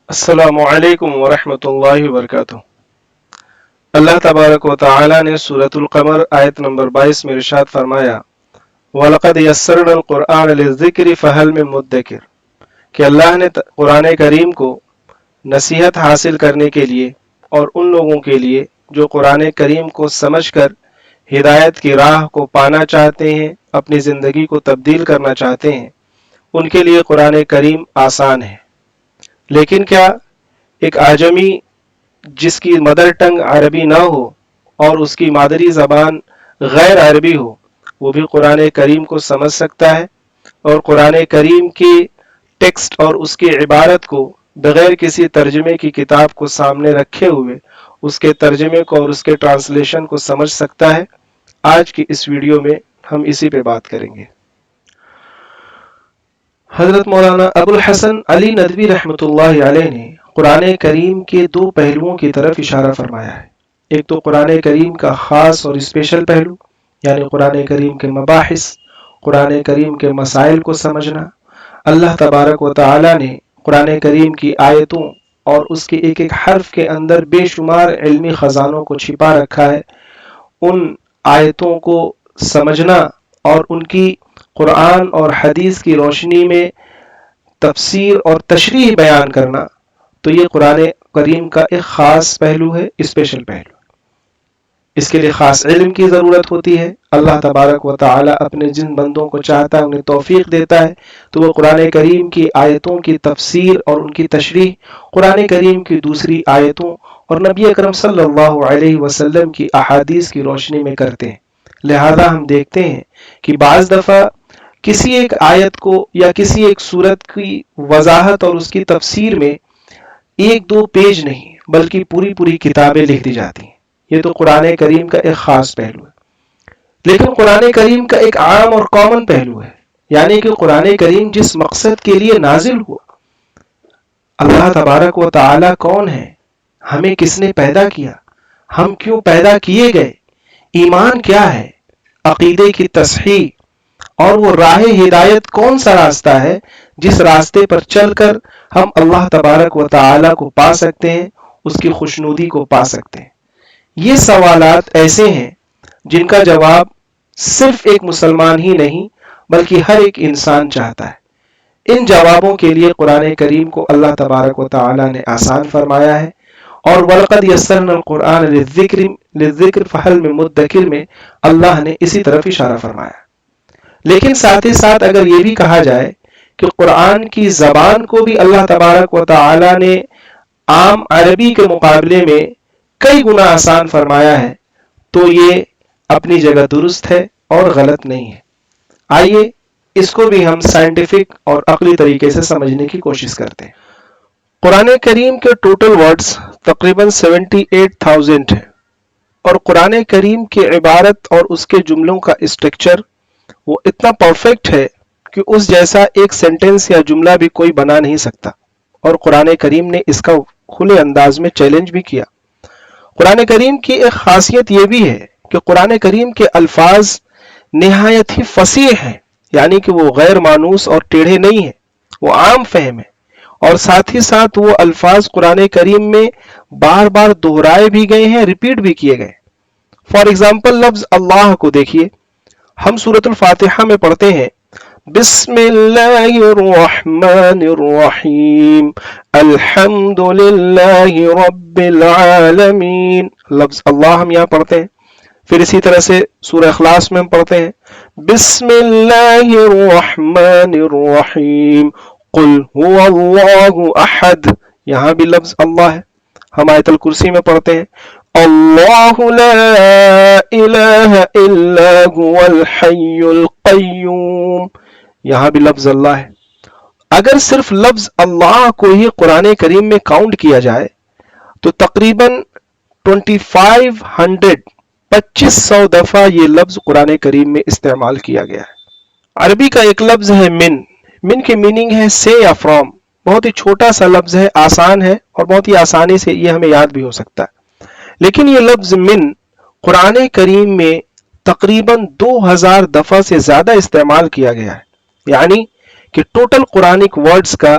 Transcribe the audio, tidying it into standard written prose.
السلام علیکم ورحمۃ اللہ وبرکاتہ۔ اللہ تبارک و تعالی نے سورۃ القمر آیت نمبر 22 میں ارشاد فرمایا وَلَقَدْ يَسَّرْنَا الْقُرْآنَ لِلذِّكْرِ فَهَلْ مِن مُدَّكِرٍ کہ اللہ نے قرآن کریم کو نصیحت حاصل کرنے کے لیے اور ان لوگوں کے لیے جو قرآن کریم کو سمجھ کر ہدایت کی راہ کو پانا چاہتے ہیں، اپنی زندگی کو تبدیل کرنا چاہتے ہیں، ان کے لیے قرآن کریم آسان ہے۔ لیکن کیا ایک اعجمی جس کی مدر ٹنگ عربی نہ ہو اور اس کی مادری زبان غیر عربی ہو، وہ بھی قرآن کریم کو سمجھ سکتا ہے اور قرآن کریم کی ٹیکسٹ اور اس کی عبارت کو بغیر کسی ترجمے کی کتاب کو سامنے رکھے ہوئے اس کے ترجمے کو اور اس کے ٹرانسلیشن کو سمجھ سکتا ہے؟ آج کی اس ویڈیو میں ہم اسی پہ بات کریں گے۔ حضرت مولانا ابو الحسن علی ندوی رحمۃ اللہ علیہ نے قرآن کریم کے دو پہلوؤں کی طرف اشارہ فرمایا ہے۔ ایک تو قرآن کریم کا خاص اور اسپیشل پہلو، یعنی قرآن کریم کے مباحث، قرآن کریم کے مسائل کو سمجھنا۔ اللہ تبارک و تعالی نے قرآن کریم کی آیتوں اور اس کے ایک ایک حرف کے اندر بے شمار علمی خزانوں کو چھپا رکھا ہے۔ ان آیتوں کو سمجھنا اور ان کی قرآن اور حدیث کی روشنی میں تفسیر اور تشریح بیان کرنا، تو یہ قرآن کریم کا ایک خاص پہلو ہے، اسپیشل پہلو۔ اس کے لیے خاص علم کی ضرورت ہوتی ہے۔ اللہ تبارک و تعالی اپنے جن بندوں کو چاہتا ہے انہیں توفیق دیتا ہے تو وہ قرآن کریم کی آیتوں کی تفسیر اور ان کی تشریح قرآن کریم کی دوسری آیتوں اور نبی اکرم صلی اللہ علیہ وسلم کی احادیث کی روشنی میں کرتے ہیں۔ لہذا ہم دیکھتے ہیں کہ بعض دفعہ کسی ایک آیت کو یا کسی ایک سورت کی وضاحت اور اس کی تفسیر میں ایک دو پیج نہیں بلکہ پوری پوری کتابیں لکھ دی جاتی ہیں۔ یہ تو قرآن کریم کا ایک خاص پہلو ہے۔ لیکن قرآن کریم کا ایک عام اور کامن پہلو ہے، یعنی کہ قرآن کریم جس مقصد کے لیے نازل ہوا، اللہ تبارک و تعالی کون ہے، ہمیں کس نے پیدا کیا، ہم کیوں پیدا کیے گئے، ایمان کیا ہے، عقیدے کی تصحیح اور وہ راہ ہدایت کون سا راستہ ہے جس راستے پر چل کر ہم اللہ تبارک و تعالی کو پا سکتے ہیں، اس کی خوشنودی کو پا سکتے ہیں۔ یہ سوالات ایسے ہیں جن کا جواب صرف ایک مسلمان ہی نہیں بلکہ ہر ایک انسان چاہتا ہے۔ ان جوابوں کے لیے قرآن کریم کو اللہ تبارک و تعالی نے آسان فرمایا ہے، اور وَلَقَدْ يَسَّرْنَا الْقُرْآنَ لِلذِّكْرِ فَهَلْ مِن مُدَّكِرٍ میں اللہ نے اسی طرف اشارہ فرمایا۔ لیکن ساتھ ہی ساتھ اگر یہ بھی کہا جائے کہ قرآن کی زبان کو بھی اللہ تبارک و تعالی نے عام عربی کے مقابلے میں کئی گنا آسان فرمایا ہے، تو یہ اپنی جگہ درست ہے اور غلط نہیں ہے۔ آئیے اس کو بھی ہم سائنٹیفک اور عقلی طریقے سے سمجھنے کی کوشش کرتے ہیں۔ قرآن کریم کے ٹوٹل ورڈز تقریباً 78,000 ہیں، اور قرآن کریم کی عبارت اور اس کے جملوں کا اسٹرکچر وہ اتنا پرفیکٹ ہے کہ اس جیسا ایک سینٹنس یا جملہ بھی کوئی بنا نہیں سکتا، اور قرآن کریم نے اس کا کھلے انداز میں چیلنج بھی کیا۔ قرآن کریم کی ایک خاصیت یہ بھی ہے کہ قرآن کریم کے الفاظ نہایت ہی فصیح ہیں، یعنی کہ وہ غیر مانوس اور ٹیڑھے نہیں ہیں، وہ عام فہم ہے، اور ساتھ ہی ساتھ وہ الفاظ قرآن کریم میں بار بار دہرائے بھی گئے ہیں، ریپیٹ بھی کیے گئے۔ فار ایگزامپل لفظ اللہ کو دیکھیے، ہم سورۃ الفاتحہ میں پڑھتے ہیں بسم اللہ الرحمن الرحیم الحمد للہ رب العالمین، لفظ اللہ ہم یہاں پڑھتے ہیں۔ پھر اسی طرح سے سورہ اخلاص میں ہم پڑھتے ہیں بسم اللہ الرحمن الرحیم قل هو اللہ احد، یہاں بھی لفظ اللہ ہے۔ ہم آیت الکرسی میں پڑھتے ہیں اللہ لا الہ الا هو الحی القیوم، یہاں بھی لفظ اللہ ہے۔ اگر صرف لفظ اللہ کو ہی قرآن کریم میں کاؤنٹ کیا جائے تو تقریباً 2500 دفعہ یہ لفظ قرآن کریم میں استعمال کیا گیا ہے۔ عربی کا ایک لفظ ہے من کی میننگ ہے سے یا فرام، بہت ہی چھوٹا سا لفظ ہے، آسان ہے اور بہت ہی آسانی سے یہ ہمیں یاد بھی ہو سکتا ہے۔ لیکن یہ لفظ من قرآن کریم میں تقریباً 2000 دفعہ سے زیادہ استعمال کیا گیا ہے، یعنی کہ ٹوٹل قرآنک ورڈز کا